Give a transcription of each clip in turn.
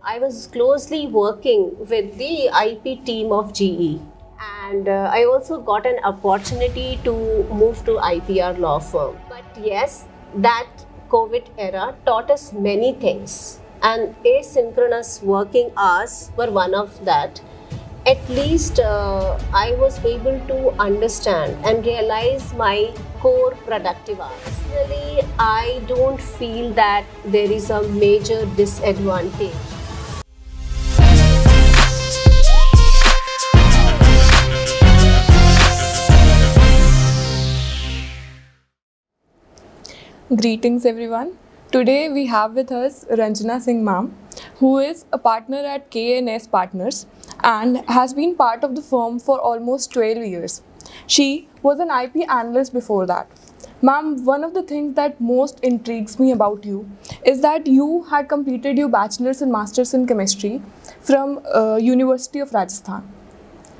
I was closely working with the IP team of GE, and I also got an opportunity to move to IPR law firm. But yes, that COVID era taught us many things, and asynchronous working hours were one of that. At least I was able to understand and realize my core productive hours. Personally, I don't feel that there is a major disadvantage. Greetings everyone. Today we have with us Ranjana Singh ma'am, who is a partner at KNS Partners and has been part of the firm for almost 12 years. She was an IP analyst before that. Ma'am, one of the things that most intrigues me about you is that you had completed your bachelor's and master's in chemistry from University of Rajasthan.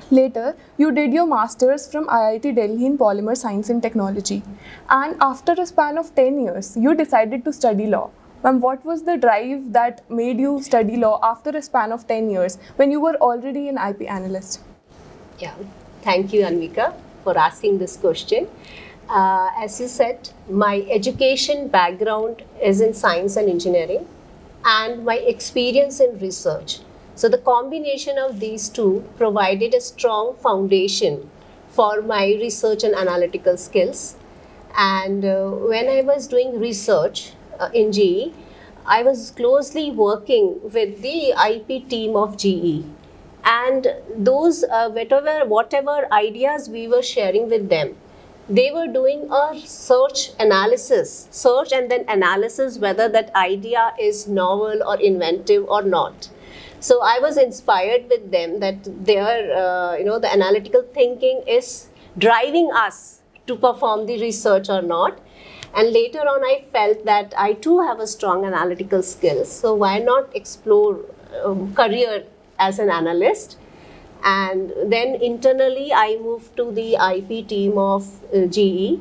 Later, you did your master's from IIT Delhi in Polymer Science and Technology. And after a span of 10 years, you decided to study law. Ma'am, what was the drive that made you study law after a span of 10 years when you were already an IP analyst? Yeah, thank you, Anvika, for asking this question. As you said, my education background is in science and engineering, and my experience in research. So the combination of these two provided a strong foundation for my research and analytical skills. And when I was doing research in GE, I was closely working with the IP team of GE. And those whatever ideas we were sharing with them, they were doing a search and then analysis whether that idea is novel or inventive or not. So I was inspired with them that their, the analytical thinking is driving us to perform the research or not. And later on, I felt that I too have a strong analytical skills. So why not explore career as an analyst? And then internally, I moved to the IP team of GE.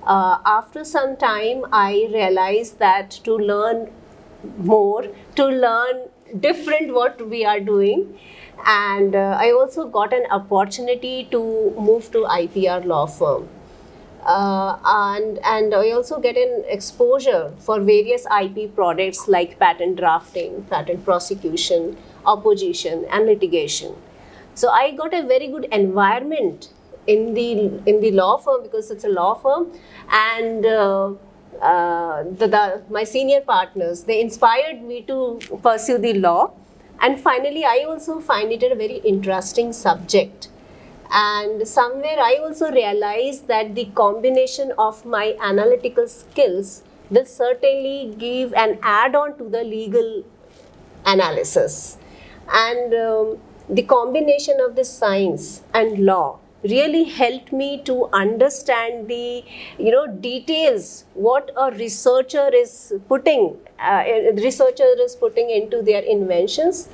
After some time, I realized that to learn more, to learn different what we are doing, and I also got an opportunity to move to IPR law firm, and I also get an exposure for various IP products like patent drafting, patent prosecution, opposition, and litigation. So I got a very good environment in the law firm because it's a law firm, and my senior partners, they inspired me to pursue the law. And finally, I also find it a very interesting subject. And somewhere I also realized that the combination of my analytical skills will certainly give an add-on to the legal analysis. And the combination of the science and law really helped me to understand the details what a researcher is putting into their inventions.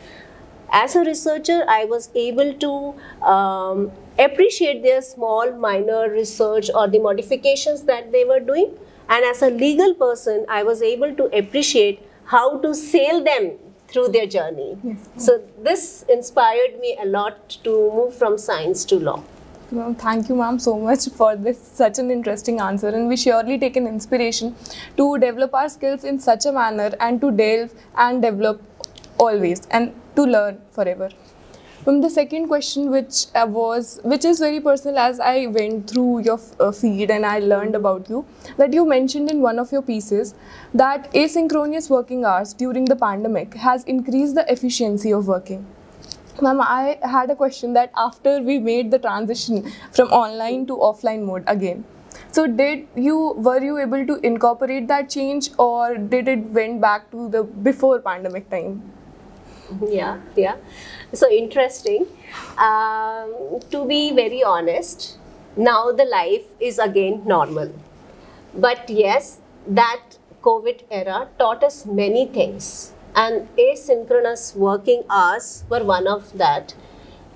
As a researcher, I was able to appreciate their small minor research or the modifications that they were doing, and as a legal person, I was able to appreciate how to sail them through their journey. Yes. So this inspired me a lot to move from science to law. Well, thank you, ma'am, so much for this such an interesting answer, and we surely take an inspiration to develop our skills in such a manner and to delve and develop always and to learn forever. From the second question, which is very personal, as I went through your feed and I learned about you, that you mentioned in one of your pieces that asynchronous working hours during the pandemic has increased the efficiency of working. Ma'am, I had a question that after we made the transition from online to offline mode again, so were you able to incorporate that change, or did it went back to the before pandemic time? Yeah. So interesting. To be very honest, now the life is again normal. But yes, that COVID era taught us many things, and asynchronous working hours were one of that.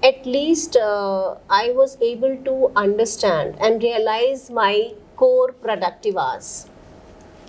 At least I was able to understand and realize my core productive hours.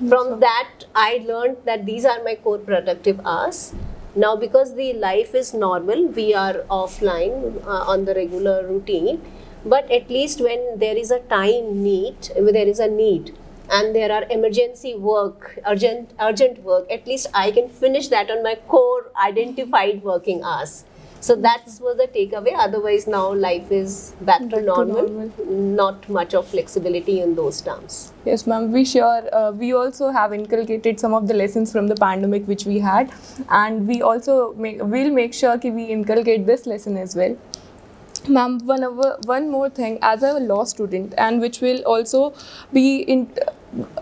From that, I learned that these are my core productive hours. Now, because the life is normal, we are offline on the regular routine, but at least when there is a there is a need, and there are emergency work, urgent work, at least I can finish that on my core identified working hours. So that was the takeaway. Otherwise, now life is back to normal. Not much of flexibility in those terms. Yes, ma'am. We also have inculcated some of the lessons from the pandemic which we had, and we also will make sure that we inculcate this lesson as well. Ma'am, one more thing, as a law student, and which will also be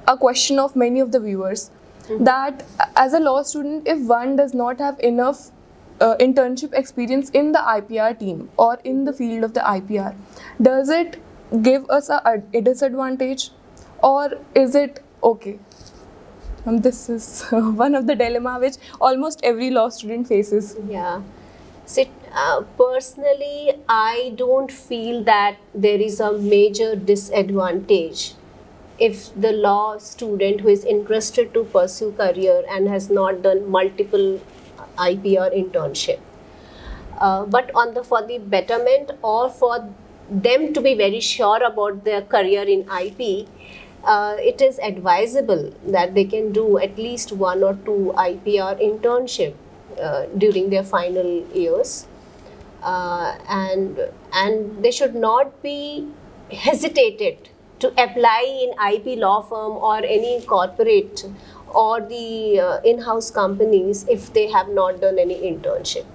a question of many of the viewers, that as a law student, if one does not have enough internship experience in the IPR team or in the field of the IPR, does it give us a disadvantage, or is it okay? This is one of the dilemma which almost every law student faces. Yeah. So, personally, I don't feel that there is a major disadvantage if the law student who is interested to pursue career and has not done multiple IPR internship. But for the betterment, or for them to be very sure about their career in IP, it is advisable that they can do at least 1 or 2 IPR internship during their final years, and they should not be hesitated to apply in IP law firm or any corporate or the in-house companies if they have not done any internship.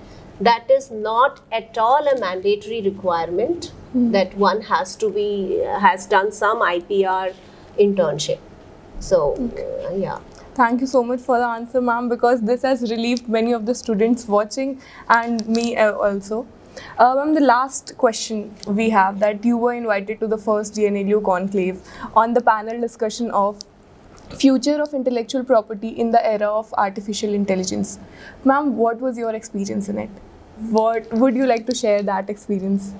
That is not at all a mandatory requirement that one has done some IPR internship. So, yeah. Thank you so much for the answer, ma'am, because this has relieved many of the students watching and me also. Ma'am, the last question we have, that you were invited to the first DNLU conclave on the panel discussion of future of intellectual property in the era of artificial intelligence. Ma'am, what was your experience in it? What would you like to share that experience?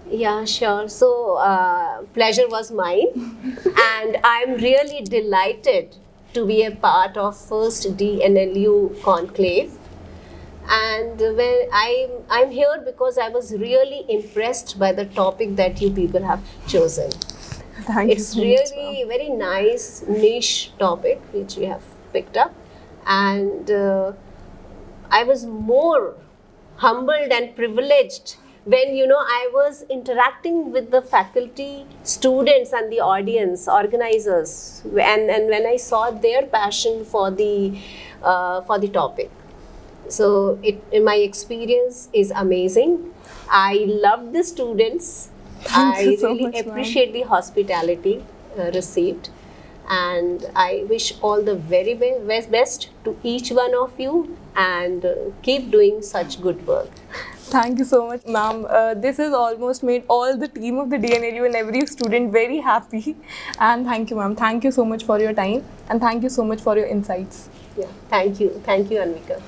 Yeah, sure. So, pleasure was mine, and I'm really delighted to be a part of first DNLU conclave. And when I'm here because I was really impressed by the topic that you people have chosen. It's really a very nice niche topic which we have picked up, and I was more humbled and privileged when I was interacting with the faculty, students, and the audience, organizers, and when I saw their passion for the topic. So my experience is amazing. I love the students. I really appreciate the hospitality received, and I wish all the very best to each one of you, and keep doing such good work. Thank you so much, ma'am. This has almost made all the team of the DNLU and every student very happy. And thank you, ma'am. Thank you so much for your time, and thank you so much for your insights. Yeah, thank you. Thank you, Anvika.